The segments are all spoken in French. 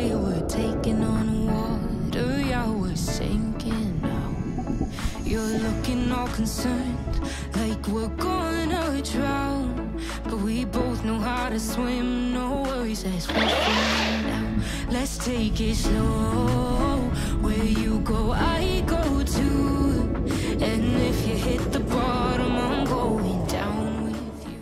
we were taking on water, yeah, we're sinking now. You're looking all concerned, like we're gonna drown. But we both know how to swim, no worries as we fall now. Let's take it slow, where you go, I go too. And if you hit the bottom, I'm going down with you.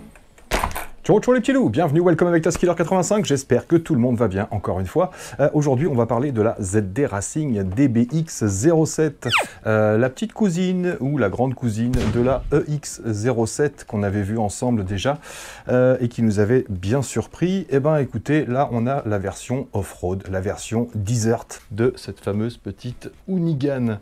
Ciao, ciao les petits loups, bienvenue, welcome avec Taskiller85, j'espère que tout le monde va bien, encore une fois. Aujourd'hui, on va parler de la ZD Racing DBX07, la petite cousine ou la grande cousine de la EX07 qu'on avait vu ensemble déjà et qui nous avait bien surpris. Et ben écoutez, là on a la version off-road, la version desert de cette fameuse petite Hoonigan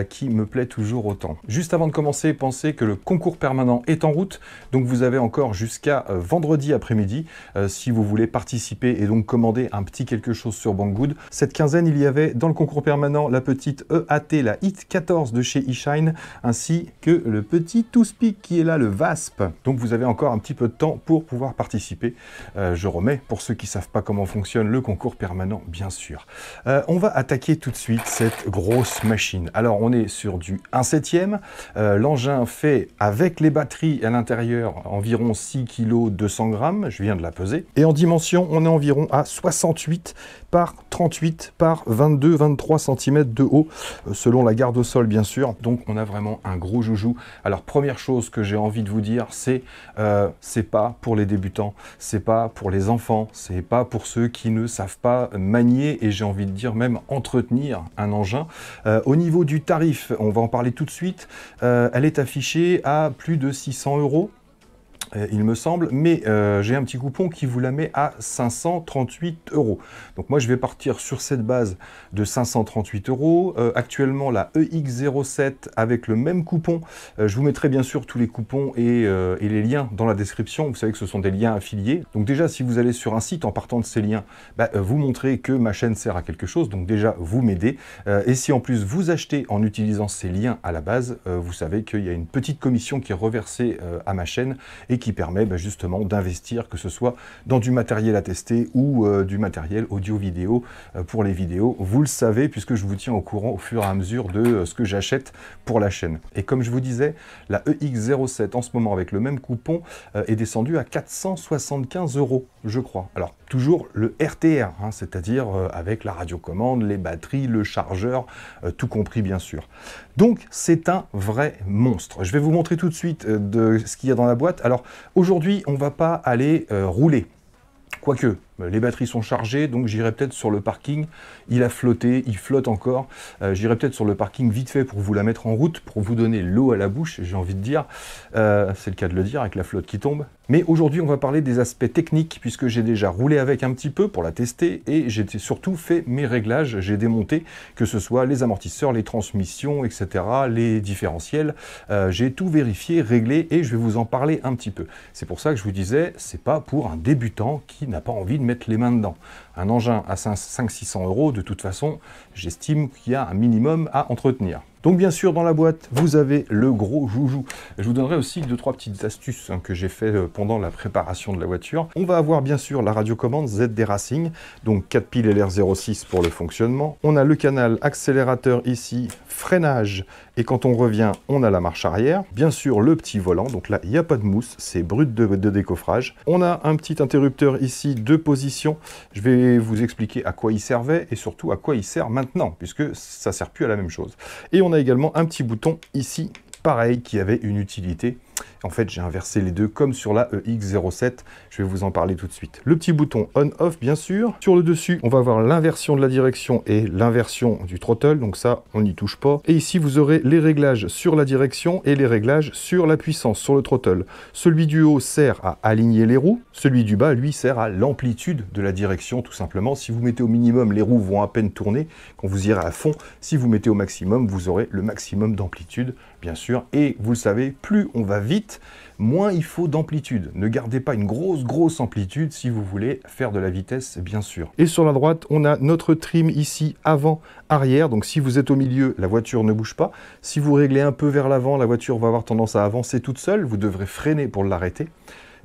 qui me plaît toujours autant. Juste avant de commencer, pensez que le concours permanent est en route, donc vous avez encore jusqu'à vendredi après-midi si vous voulez participer et donc commander un petit quelque chose sur Banggood. Cette quinzaine, il y avait dans le concours permanent la petite EAT, la Hit 14 de chez eShine, ainsi que le petit Toothpick qui est là, le VASP. Donc vous avez encore un petit peu de temps pour pouvoir participer. Je remets, pour ceux qui ne savent pas comment fonctionne le concours permanent, bien sûr. On va attaquer tout de suite cette grosse machine. Alors on est sur du 1/7. L'engin fait, avec les batteries à l'intérieur, environ 6 kg 200 grammes, je viens de la peser. Et en dimension, on est environ à 68 par 38 par 22-23 cm de haut, selon la garde au sol bien sûr. Donc on a vraiment un gros joujou. Alors première chose que j'ai envie de vous dire, c'est pas pour les débutants, c'est pas pour les enfants, c'est pas pour ceux qui ne savent pas manier et j'ai envie de dire même entretenir un engin. Au niveau du tarif, on va en parler tout de suite, elle est affichée à plus de 600 €. Il me semble, mais j'ai un petit coupon qui vous la met à 538 €. Donc moi je vais partir sur cette base de 538 €. Actuellement la EX07 avec le même coupon, je vous mettrai bien sûr tous les coupons et les liens dans la description. Vous savez que ce sont des liens affiliés. Donc déjà si vous allez sur un site en partant de ces liens, vous montrez que ma chaîne sert à quelque chose. Donc déjà vous m'aidez. Et si en plus vous achetez en utilisant ces liens à la base, vous savez qu'il y a une petite commission qui est reversée à ma chaîne et qui permet justement d'investir, que ce soit dans du matériel à tester ou du matériel audio-vidéo pour les vidéos. Vous le savez, puisque je vous tiens au courant au fur et à mesure de ce que j'achète pour la chaîne. Et comme je vous disais, la EX07 en ce moment avec le même coupon est descendue à 475 €, je crois. Alors toujours le RTR, hein, c'est-à-dire avec la radiocommande, les batteries, le chargeur, tout compris bien sûr. Donc c'est un vrai monstre. Je vais vous montrer tout de suite de ce qu'il y a dans la boîte. Alors aujourd'hui, on ne va pas aller rouler. Quoique, les batteries sont chargées, donc j'irai peut-être sur le parking. Il a flotté, il flotte encore. J'irai peut-être sur le parking vite fait pour vous la mettre en route, pour vous donner l'eau à la bouche, j'ai envie de dire. C'est le cas de le dire, avec la flotte qui tombe. Mais aujourd'hui, on va parler des aspects techniques, puisque j'ai déjà roulé avec un petit peu pour la tester, et j'ai surtout fait mes réglages. J'ai démonté, que ce soit les amortisseurs, les transmissions, etc., les différentiels. J'ai tout vérifié, réglé, et je vais vous en parler un petit peu. C'est pour ça que je vous disais, c'est pas pour un débutant qui n'a pas envie de mettre les mains dedans. Un engin à 500-600 €, de toute façon, j'estime qu'il y a un minimum à entretenir. Donc bien sûr, dans la boîte, vous avez le gros joujou. Je vous donnerai aussi 2-3 petites astuces que j'ai fait pendant la préparation de la voiture. On va avoir bien sûr la radiocommande ZD Racing, donc 4 piles LR06 pour le fonctionnement. On a le canal accélérateur ici, freinage, et quand on revient, on a la marche arrière. Bien sûr, le petit volant, donc là, il n'y a pas de mousse, c'est brut de décoffrage. On a un petit interrupteur ici de position. Je vais vous expliquer à quoi il servait et surtout à quoi il sert maintenant, puisque ça ne sert plus à la même chose. Et on a également un petit bouton ici, pareil, qui avait une utilité. En fait, j'ai inversé les deux comme sur la EX07. Je vais vous en parler tout de suite. Le petit bouton on-off, bien sûr. Sur le dessus, on va avoir l'inversion de la direction et l'inversion du throttle. Donc ça, on n'y touche pas. Et ici, vous aurez les réglages sur la direction et les réglages sur la puissance, sur le throttle. Celui du haut sert à aligner les roues. Celui du bas, lui, sert à l'amplitude de la direction, tout simplement. Si vous mettez au minimum, les roues vont à peine tourner. Quand vous irez à fond, si vous mettez au maximum, vous aurez le maximum d'amplitude, bien sûr. Et vous le savez, plus on va vite, moins il faut d'amplitude. Ne gardez pas une grosse amplitude si vous voulez faire de la vitesse, bien sûr. Et sur la droite, on a notre trim ici, avant, arrière. Donc si vous êtes au milieu, la voiture ne bouge pas. Si vous réglez un peu vers l'avant, la voiture va avoir tendance à avancer toute seule. Vous devrez freiner pour l'arrêter.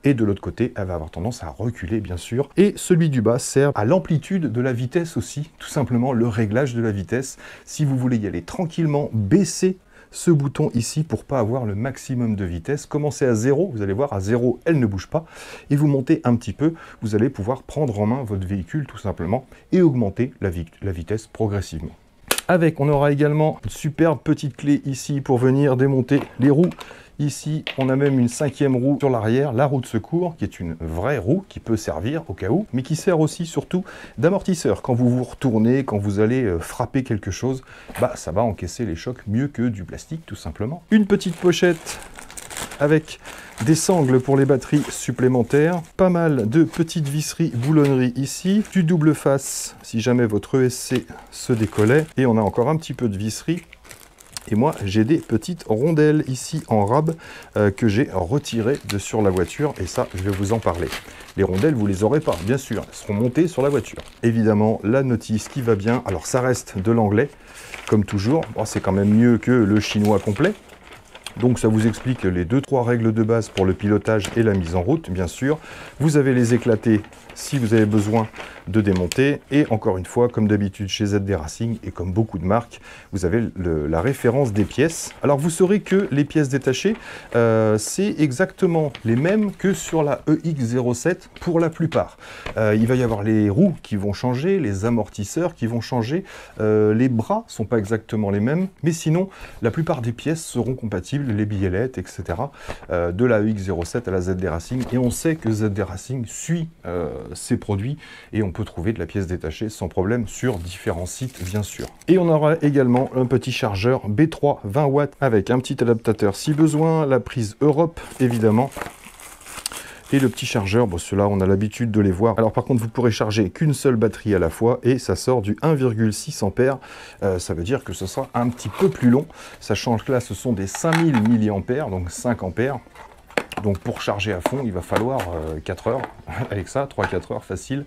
et de l'autre côté, elle va avoir tendance à reculer, bien sûr. Et celui du bas sert à l'amplitude de la vitesse aussi, tout simplement le réglage de la vitesse. Si vous voulez y aller tranquillement, baissez ce bouton ici pour pas avoir le maximum de vitesse. Commencez à 0, vous allez voir, à 0, elle ne bouge pas. Et vous montez un petit peu, vous allez pouvoir prendre en main votre véhicule tout simplement et augmenter la vitesse progressivement. Avec, on aura également une superbe petite clé ici pour venir démonter les roues. Ici, on a même une 5e roue sur l'arrière, la roue de secours, qui est une vraie roue qui peut servir au cas où, mais qui sert aussi surtout d'amortisseur. Quand vous vous retournez, quand vous allez frapper quelque chose, bah, ça va encaisser les chocs mieux que du plastique, tout simplement. Une petite pochette avec des sangles pour les batteries supplémentaires, pas mal de petites visseries boulonneries ici, du double face si jamais votre ESC se décollait, et on a encore un petit peu de visserie. Et moi, j'ai des petites rondelles ici en rab que j'ai retirées de sur la voiture, et ça, je vais vous en parler. Les rondelles, vous les aurez pas, bien sûr, elles seront montées sur la voiture. Évidemment, la notice qui va bien, alors ça reste de l'anglais, comme toujours, bon, c'est quand même mieux que le chinois complet. Donc ça vous explique les 2-3 règles de base pour le pilotage et la mise en route, bien sûr. Vous avez les éclatés si vous avez besoin de démonter. Et encore une fois, comme d'habitude chez ZD Racing et comme beaucoup de marques, vous avez la référence des pièces. Alors vous saurez que les pièces détachées, c'est exactement les mêmes que sur la EX07 pour la plupart. Il va y avoir les roues qui vont changer, les amortisseurs qui vont changer, les bras ne sont pas exactement les mêmes, mais sinon la plupart des pièces seront compatibles, les billelettes, etc. De la EX07 à la ZD Racing. Et on sait que ZD Racing suit ces produits et on peut trouver de la pièce détachée sans problème sur différents sites, bien sûr. Et on aura également un petit chargeur B3 20 watts avec un petit adaptateur si besoin, la prise Europe évidemment. Et le petit chargeur, bon, ceux-là, on a l'habitude de les voir. Alors par contre, vous pourrez charger qu'une seule batterie à la fois et ça sort du 1,6 ampères. Ça veut dire que ce sera un petit peu plus long, sachant que là, ce sont des 5000 mAh, donc 5 ampères. Donc pour charger à fond, il va falloir 4 heures, avec ça, 3-4 heures facile.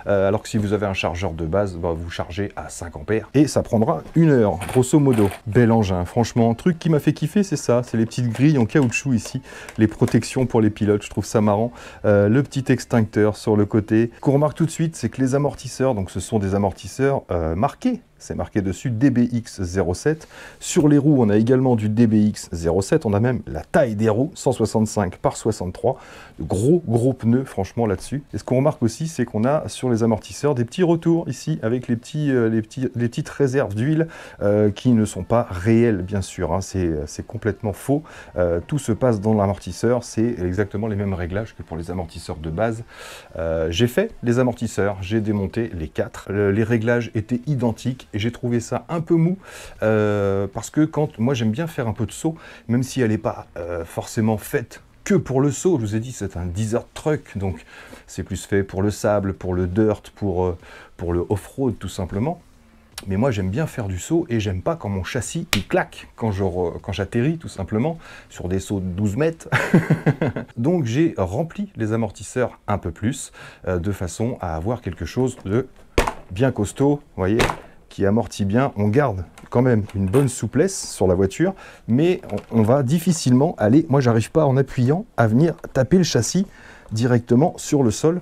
Alors que si vous avez un chargeur de base, bah, vous chargez à 5 ampères et ça prendra 1 heure, grosso modo. Bel engin, franchement. Un truc qui m'a fait kiffer, c'est ça, c'est les petites grilles en caoutchouc ici, les protections pour les pilotes, je trouve ça marrant. Le petit extincteur sur le côté. Ce qu'on remarque tout de suite, c'est que les amortisseurs, donc ce sont des amortisseurs marqués. C'est marqué dessus DBX07. Sur les roues, on a également du DBX07. On a même la taille des roues, 165 par 63. De gros pneus, franchement, là-dessus. Et ce qu'on remarque aussi, c'est qu'on a sur les amortisseurs des petits retours ici, avec les petites réserves d'huile qui ne sont pas réelles, bien sûr. Hein. C'est complètement faux. Tout se passe dans l'amortisseur. C'est exactement les mêmes réglages que pour les amortisseurs de base. J'ai fait les amortisseurs. J'ai démonté les 4. Les réglages étaient identiques. Et j'ai trouvé ça un peu mou parce que moi j'aime bien faire un peu de saut, même si elle n'est pas forcément faite que pour le saut. Je vous ai dit, c'est un desert truck, donc c'est plus fait pour le sable, pour le dirt, pour le off-road tout simplement. Mais moi j'aime bien faire du saut et j'aime pas quand mon châssis il claque quand j'atterris tout simplement sur des sauts de 12 mètres. Donc j'ai rempli les amortisseurs un peu plus de façon à avoir quelque chose de bien costaud, vous voyez, qui amortit bien. On garde quand même une bonne souplesse sur la voiture, mais on va difficilement aller, moi j'arrive pas en appuyant à venir taper le châssis directement sur le sol.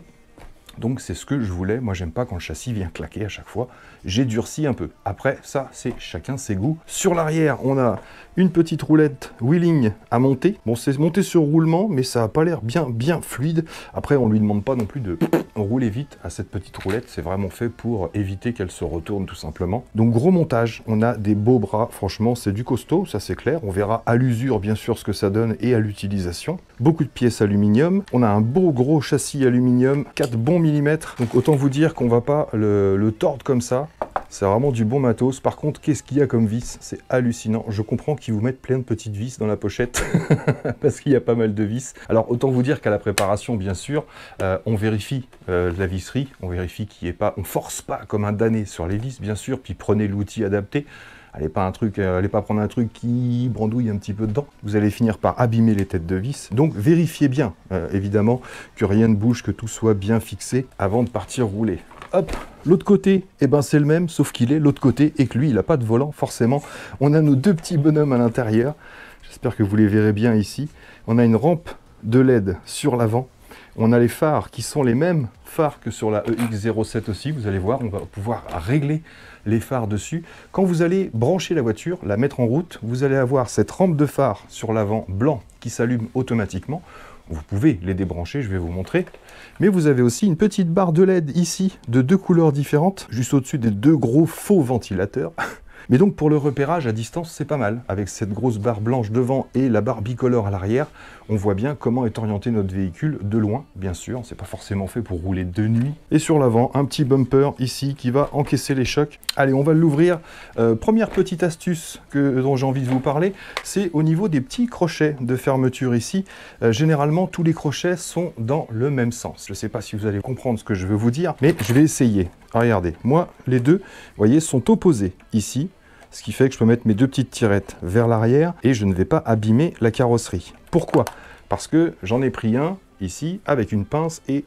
Donc c'est ce que je voulais. Moi j'aime pas quand le châssis vient claquer à chaque fois. J'ai durci un peu. Après ça, c'est chacun ses goûts. Sur l'arrière, on a une petite roulette wheeling à monter. Bon, c'est monté sur roulement, mais ça n'a pas l'air bien fluide. Après, on lui demande pas non plus de rouler vite à cette petite roulette. C'est vraiment fait pour éviter qu'elle se retourne tout simplement. Donc gros montage. On a des beaux bras. Franchement, c'est du costaud, ça c'est clair. On verra à l'usure bien sûr ce que ça donne et à l'utilisation. Beaucoup de pièces aluminium. On a un beau gros châssis aluminium, 4 bons millimètres. Donc autant vous dire qu'on va pas le tordre comme ça. C'est vraiment du bon matos. Par contre, qu'est-ce qu'il y a comme vis? C'est hallucinant. Je comprends qu'ils vous mettent plein de petites vis dans la pochette parce qu'il y a pas mal de vis. Alors, autant vous dire qu'à la préparation, bien sûr, on vérifie la visserie. On vérifie qu'il n'y ait pas... On force pas comme un damné sur les vis, bien sûr. Puis prenez l'outil adapté. Allez pas prendre un truc qui brandouille un petit peu dedans. Vous allez finir par abîmer les têtes de vis. Donc vérifiez bien, évidemment, que rien ne bouge, que tout soit bien fixé avant de partir rouler. Hop, l'autre côté, eh ben c'est le même, sauf qu'il est l'autre côté et que lui, il n'a pas de volant, forcément. On a nos deux petits bonhommes à l'intérieur. J'espère que vous les verrez bien ici. On a une rampe de LED sur l'avant. On a les phares qui sont les mêmes phares que sur la EX07 aussi. Vous allez voir, on va pouvoir régler les phares dessus. Quand vous allez brancher la voiture, la mettre en route, vous allez avoir cette rampe de phare sur l'avant blanc qui s'allume automatiquement. Vous pouvez les débrancher, je vais vous montrer. Mais vous avez aussi une petite barre de LED ici, de 2 couleurs différentes, juste au-dessus des 2 gros faux ventilateurs. Mais donc pour le repérage à distance, c'est pas mal. Avec cette grosse barre blanche devant et la barre bicolore à l'arrière, on voit bien comment est orienté notre véhicule de loin, bien sûr. C'est pas forcément fait pour rouler de nuit. Et sur l'avant, un petit bumper ici qui va encaisser les chocs. Allez, on va l'ouvrir. Première petite astuce dont j'ai envie de vous parler, c'est au niveau des petits crochets de fermeture ici. Généralement, tous les crochets sont dans le même sens. Je ne sais pas si vous allez comprendre ce que je veux vous dire, mais je vais essayer. Regardez, moi, les deux, vous voyez, sont opposés ici. Ce qui fait que je peux mettre mes 2 petites tirettes vers l'arrière et je ne vais pas abîmer la carrosserie. Pourquoi? Parce que j'en ai pris un ici avec une pince et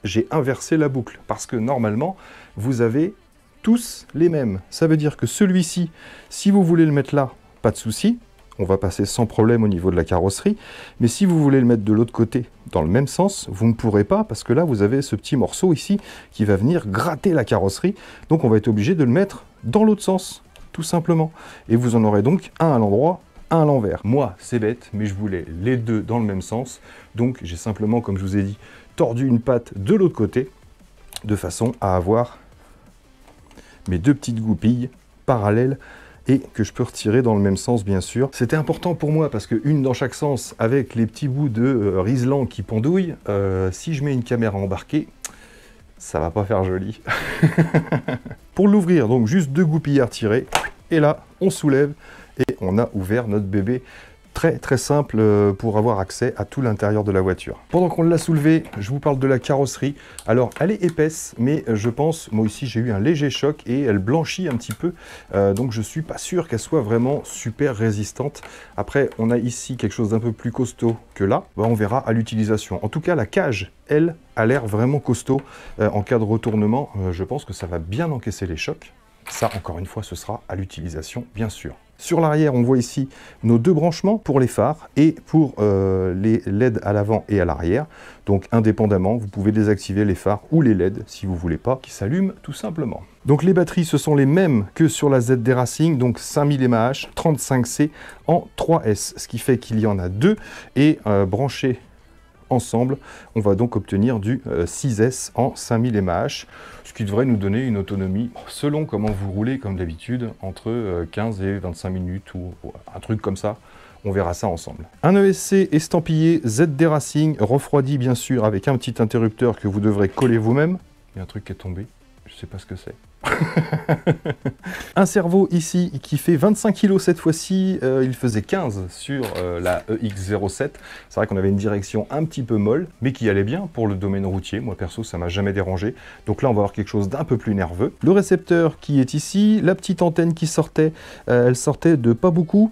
j'ai inversé la boucle. Parce que normalement, vous avez tous les mêmes. Ça veut dire que celui-ci, si vous voulez le mettre là, pas de souci. On va passer sans problème au niveau de la carrosserie. Mais si vous voulez le mettre de l'autre côté, dans le même sens, vous ne pourrez pas parce que là, vous avez ce petit morceau ici qui va venir gratter la carrosserie. Donc, on va être obligé de le mettre dans l'autre sens. Tout simplement. Et vous en aurez donc un à l'endroit, un à l'envers. Moi, c'est bête, mais je voulais les deux dans le même sens. Donc, j'ai simplement, comme je vous ai dit, tordu une patte de l'autre côté, de façon à avoir mes 2 petites goupilles parallèles et que je peux retirer dans le même sens, bien sûr. C'était important pour moi, parce qu'une dans chaque sens, avec les petits bouts de riselant qui pendouillent, si je mets une caméra embarquée, ça va pas faire joli. Pour l'ouvrir, donc juste 2 goupilles à retirer. Et là, on soulève et on a ouvert notre bébé. Très très simple pour avoir accès à tout l'intérieur de la voiture. Pendant qu'on l'a soulevé, je vous parle de la carrosserie. Alors, elle est épaisse, mais je pense, moi ici, j'ai eu un léger choc et elle blanchit un petit peu. Donc, je suis pas sûr qu'elle soit vraiment super résistante. Après, on a ici quelque chose d'un peu plus costaud que là. On verra à l'utilisation. En tout cas, la cage, elle, a l'air vraiment costaud. En cas de retournement, je pense que ça va bien encaisser les chocs. Ça, encore une fois, ce sera à l'utilisation, bien sûr. Sur l'arrière, on voit ici nos 2 branchements pour les phares et pour les LED à l'avant et à l'arrière. Donc, indépendamment, vous pouvez désactiver les phares ou les LED, si vous ne voulez pas, qui s'allument tout simplement. Donc, les batteries, ce sont les mêmes que sur la ZD Racing, donc 5000 mAh, 35C en 3S, ce qui fait qu'il y en a 2 et branchés ensemble, on va donc obtenir du 6S en 5000 mAh, ce qui devrait nous donner une autonomie, selon comment vous roulez comme d'habitude, entre 15 et 25 minutes ou un truc comme ça. On verra ça ensemble. Un ESC estampillé ZD Racing, refroidi bien sûr avec un petit interrupteur que vous devrez coller vous-même. Il y a un truc qui est tombé, je ne sais pas ce que c'est. Un cerveau ici qui fait 25 kg cette fois-ci, il faisait 15 sur la EX07. C'est vrai qu'on avait une direction un petit peu molle, mais qui allait bien pour le domaine routier. Moi perso, ça m'a jamais dérangé. Donc là, on va avoir quelque chose d'un peu plus nerveux. Le récepteur qui est ici, la petite antenne qui sortait, elle sortait de pas beaucoup.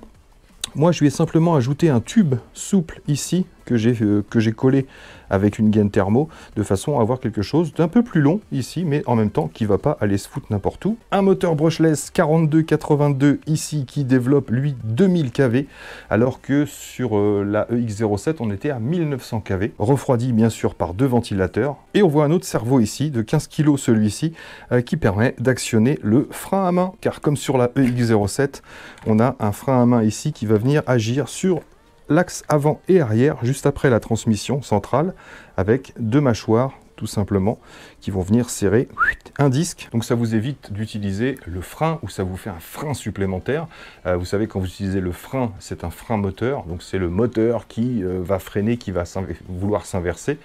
Moi, je lui ai simplement ajouté un tube souple ici, que j'ai collé avec une gaine thermo, de façon à avoir quelque chose d'un peu plus long ici, mais en même temps qui ne va pas aller se foutre n'importe où. Un moteur brushless 4282 ici, qui développe, lui, 2000 kV, alors que sur la EX07, on était à 1900 kV. Refroidi, bien sûr, par 2 ventilateurs. Et on voit un autre cerveau ici, de 15 kg celui-ci, qui permet d'actionner le frein à main, car comme sur la EX07, on a un frein à main ici qui va venir agir sur l'axe avant et arrière, juste après la transmission centrale, avec 2 mâchoires, tout simplement, qui vont venir serrer un disque. Donc ça vous évite d'utiliser le frein, ou ça vous fait un frein supplémentaire. Vous savez, quand vous utilisez le frein, c'est un frein moteur, donc c'est le moteur qui va freiner, qui va vouloir s'inverser.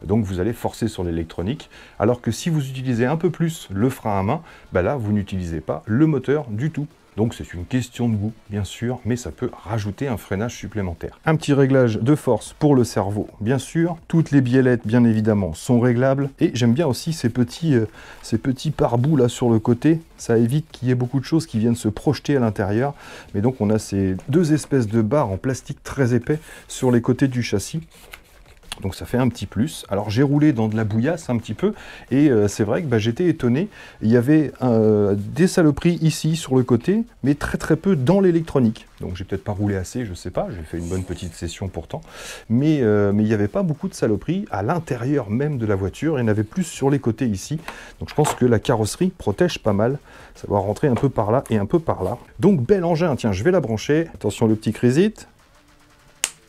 Donc vous allez forcer sur l'électronique. Alors que si vous utilisez un peu plus le frein à main, bah là, vous n'utilisez pas le moteur du tout. Donc c'est une question de goût, bien sûr, mais ça peut rajouter un freinage supplémentaire. Un petit réglage de force pour le cerveau, bien sûr. Toutes les biellettes, bien évidemment, sont réglables. Et j'aime bien aussi ces petits pare-boues là sur le côté. Ça évite qu'il y ait beaucoup de choses qui viennent se projeter à l'intérieur. Mais donc on a ces 2 espèces de barres en plastique très épais sur les côtés du châssis, Donc ça fait un petit plus. Alors j'ai roulé dans de la bouillasse un petit peu, et c'est vrai que j'étais étonné. Il y avait des saloperies ici sur le côté, mais très peu dans l'électronique. Donc j'ai peut-être pas roulé assez, je sais pas, j'ai fait une bonne petite session pourtant. Mais il n'y avait pas beaucoup de saloperies à l'intérieur même de la voiture, il y en avait plus sur les côtés ici. Donc je pense que la carrosserie protège pas mal. Ça va rentrer un peu par là et un peu par là. Donc bel engin, tiens, je vais la brancher. Attention le petit crisite.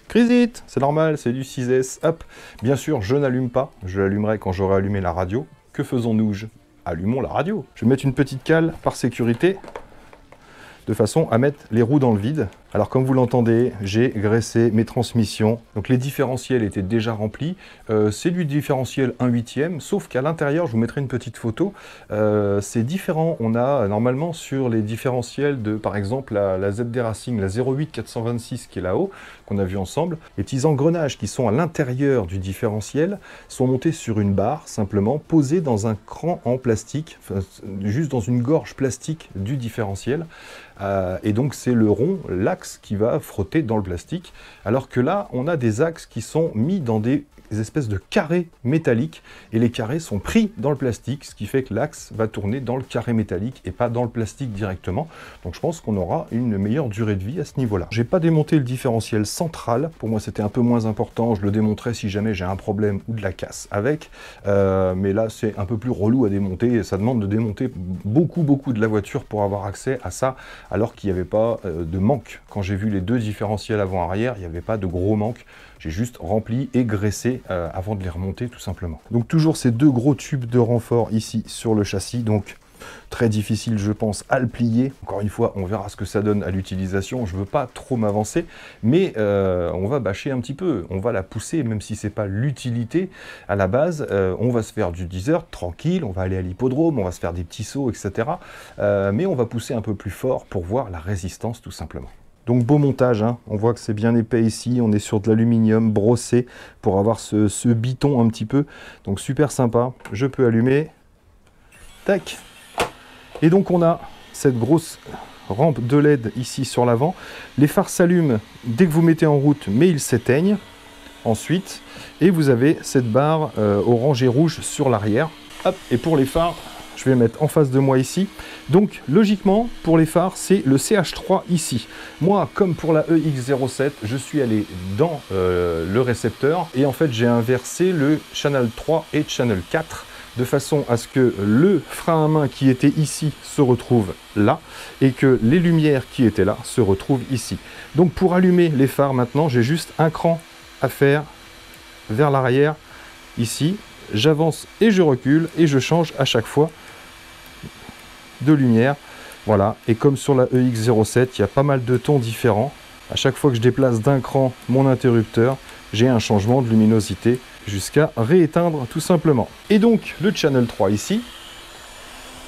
Crisite, c'est normal, c'est du 6S, hop. Bien sûr, je n'allume pas, je l'allumerai quand j'aurai allumé la radio. Que faisons-nous? Allumons la radio. Je vais mettre une petite cale par sécurité, de façon à mettre les roues dans le vide. Alors comme vous l'entendez, j'ai graissé mes transmissions. Donc les différentiels étaient déjà remplis. C'est du différentiel 1/8e, sauf qu'à l'intérieur, je vous mettrai une petite photo. C'est différent. On a normalement sur les différentiels de, par exemple, la ZD Racing, la 08426 qui est là-haut, qu'on a vu ensemble. Les petits engrenages qui sont à l'intérieur du différentiel sont montés sur une barre, simplement, posée dans un cran en plastique, juste dans une gorge plastique du différentiel. Et donc c'est le rond, l'axe qui va frotter dans le plastique, alors que là on a des axes qui sont mis dans des espèces de carrés métalliques, et les carrés sont pris dans le plastique, ce qui fait que l'axe va tourner dans le carré métallique et pas dans le plastique directement. Donc je pense qu'on aura une meilleure durée de vie à ce niveau-là. J'ai pas démonté le différentiel central, pour moi c'était un peu moins important, je le démonterai si jamais j'ai un problème ou de la casse avec, mais là c'est un peu plus relou à démonter, ça demande de démonter beaucoup de la voiture pour avoir accès à ça, alors qu'il n'y avait pas de manque. Quand j'ai vu les deux différentiels avant-arrière, il n'y avait pas de gros manque. J'ai juste rempli et graissé avant de les remonter tout simplement. Donc toujours ces deux gros tubes de renfort ici sur le châssis, donc très difficile je pense à le plier. Encore une fois, on verra ce que ça donne à l'utilisation, je ne veux pas trop m'avancer, mais on va bâcher un petit peu, on va la pousser, même si c'est pas l'utilité à la base, on va se faire du desert tranquille, on va aller à l'hippodrome, on va se faire des petits sauts, etc. Mais on va pousser un peu plus fort pour voir la résistance tout simplement. Donc beau montage, hein. On voit que c'est bien épais ici, on est sur de l'aluminium brossé pour avoir ce biton un petit peu, donc super sympa. Je peux allumer, tac, et donc on a cette grosse rampe de LED ici sur l'avant. Les phares s'allument dès que vous mettez en route, mais ils s'éteignent ensuite, et vous avez cette barre orange et rouge sur l'arrière. Hop, et pour les phares, je vais mettre en face de moi ici. Donc logiquement pour les phares c'est le CH3 ici. Moi comme pour la EX07 je suis allé dans le récepteur et en fait j'ai inversé le channel 3 et channel 4 de façon à ce que le frein à main qui était ici se retrouve là et que les lumières qui étaient là se retrouvent ici. Donc pour allumer les phares maintenant j'ai juste un cran à faire vers l'arrière ici. J'avance et je recule et je change à chaque fois de lumière, voilà. Et comme sur la EX07 il y a pas mal de tons différents, à chaque fois que je déplace d'un cran mon interrupteur j'ai un changement de luminosité jusqu'à rééteindre tout simplement. Et donc le channel 3 ici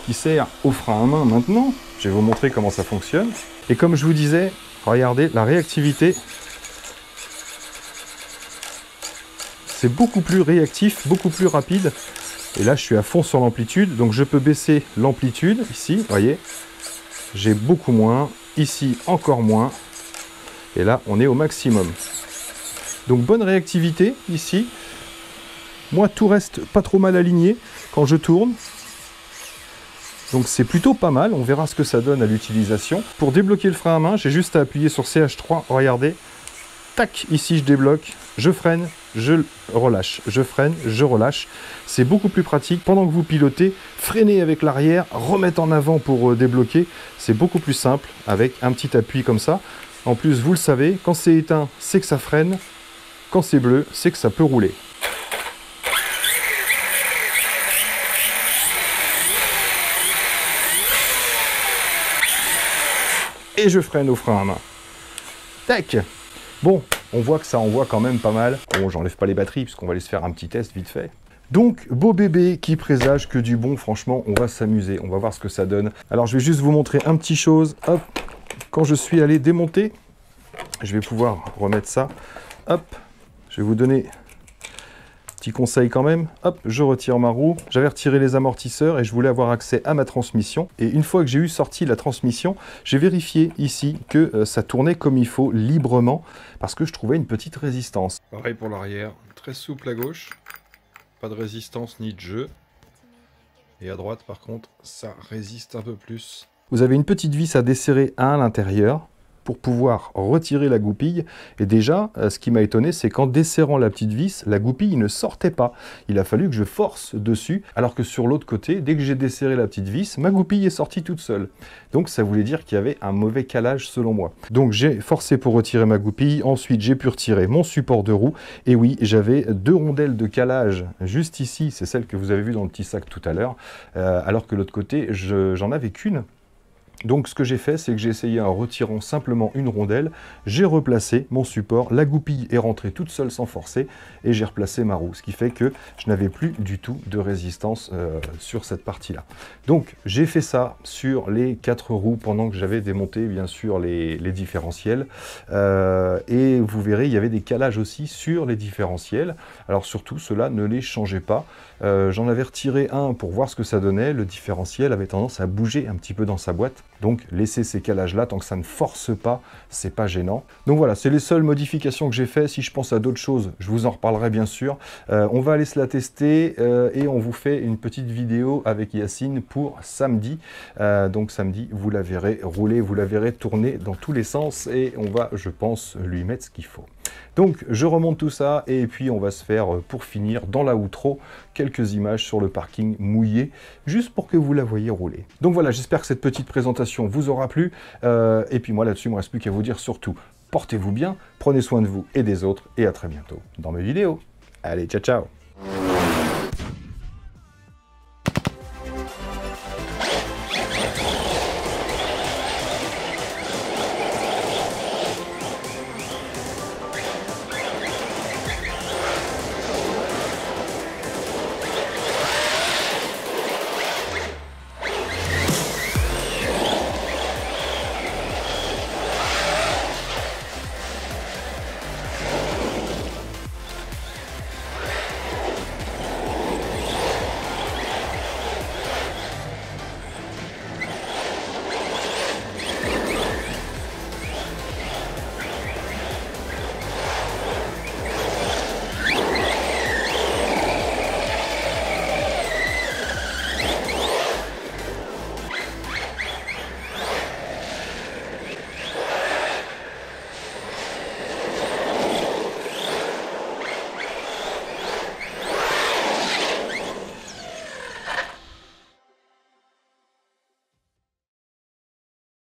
qui sert au frein à main maintenant, je vais vous montrer comment ça fonctionne. Et comme je vous disais, regardez la réactivité, c'est beaucoup plus réactif, beaucoup plus rapide. Et là, je suis à fond sur l'amplitude, donc je peux baisser l'amplitude ici, vous voyez. J'ai beaucoup moins, ici encore moins. Et là, on est au maximum. Donc bonne réactivité ici. Moi, tout reste pas trop mal aligné quand je tourne. Donc c'est plutôt pas mal, on verra ce que ça donne à l'utilisation. Pour débloquer le frein à main, j'ai juste à appuyer sur CH3, regardez. Tac, ici je débloque, je freine, je relâche, je freine, je relâche. C'est beaucoup plus pratique. Pendant que vous pilotez, freinez avec l'arrière, remettre en avant pour débloquer. C'est beaucoup plus simple avec un petit appui comme ça. En plus, vous le savez, quand c'est éteint, c'est que ça freine. Quand c'est bleu, c'est que ça peut rouler. Et je freine au frein à main. Tac! Bon, on voit que ça envoie quand même pas mal. Bon, j'enlève pas les batteries puisqu'on va aller se faire un petit test vite fait. Donc, beau bébé qui présage que du bon. Franchement, on va s'amuser. On va voir ce que ça donne. Alors, je vais juste vous montrer un petit chose. Hop, quand je suis allé démonter, je vais pouvoir remettre ça. Hop, je vais vous donner petit conseil quand même. Hop, je retire ma roue. J'avais retiré les amortisseurs et je voulais avoir accès à ma transmission. Et une fois que j'ai eu sorti la transmission, j'ai vérifié ici que ça tournait comme il faut, librement, parce que je trouvais une petite résistance. Pareil pour l'arrière, très souple à gauche. Pas de résistance ni de jeu. Et à droite, par contre, ça résiste un peu plus. Vous avez une petite vis à desserrer à l'intérieur pour pouvoir retirer la goupille. Et déjà, ce qui m'a étonné, c'est qu'en desserrant la petite vis, la goupille ne sortait pas. Il a fallu que je force dessus, alors que sur l'autre côté, dès que j'ai desserré la petite vis, ma goupille est sortie toute seule. Donc ça voulait dire qu'il y avait un mauvais calage selon moi. Donc j'ai forcé pour retirer ma goupille, ensuite j'ai pu retirer mon support de roue, et oui, j'avais 2 rondelles de calage juste ici, c'est celle que vous avez vue dans le petit sac tout à l'heure, alors que l'autre côté, j'en avais qu'une. Donc ce que j'ai fait, c'est que j'ai essayé en retirant simplement une rondelle, j'ai replacé mon support, la goupille est rentrée toute seule sans forcer, et j'ai replacé ma roue, ce qui fait que je n'avais plus du tout de résistance sur cette partie-là. Donc j'ai fait ça sur les 4 roues pendant que j'avais démonté bien sûr les différentiels, et vous verrez, il y avait des calages aussi sur les différentiels, alors surtout cela ne les changeait pas. J'en avais retiré un pour voir ce que ça donnait, le différentiel avait tendance à bouger un petit peu dans sa boîte, donc laissez ces calages là, tant que ça ne force pas, c'est pas gênant. Donc voilà, c'est les seules modifications que j'ai fait. Si je pense à d'autres choses, je vous en reparlerai bien sûr. On va aller se la tester et on vous fait une petite vidéo avec Yacine pour samedi. Donc samedi, vous la verrez rouler, vous la verrez tourner dans tous les sens et on va, je pense, lui mettre ce qu'il faut. Donc je remonte tout ça et puis on va se faire, pour finir, dans la outro, quelques images sur le parking mouillé, juste pour que vous la voyez rouler. Donc voilà, j'espère que cette petite présentation vous aura plu. Et puis moi là-dessus, il ne me reste plus qu'à vous dire surtout, portez-vous bien, prenez soin de vous et des autres, et à très bientôt dans mes vidéos. Allez, ciao ciao!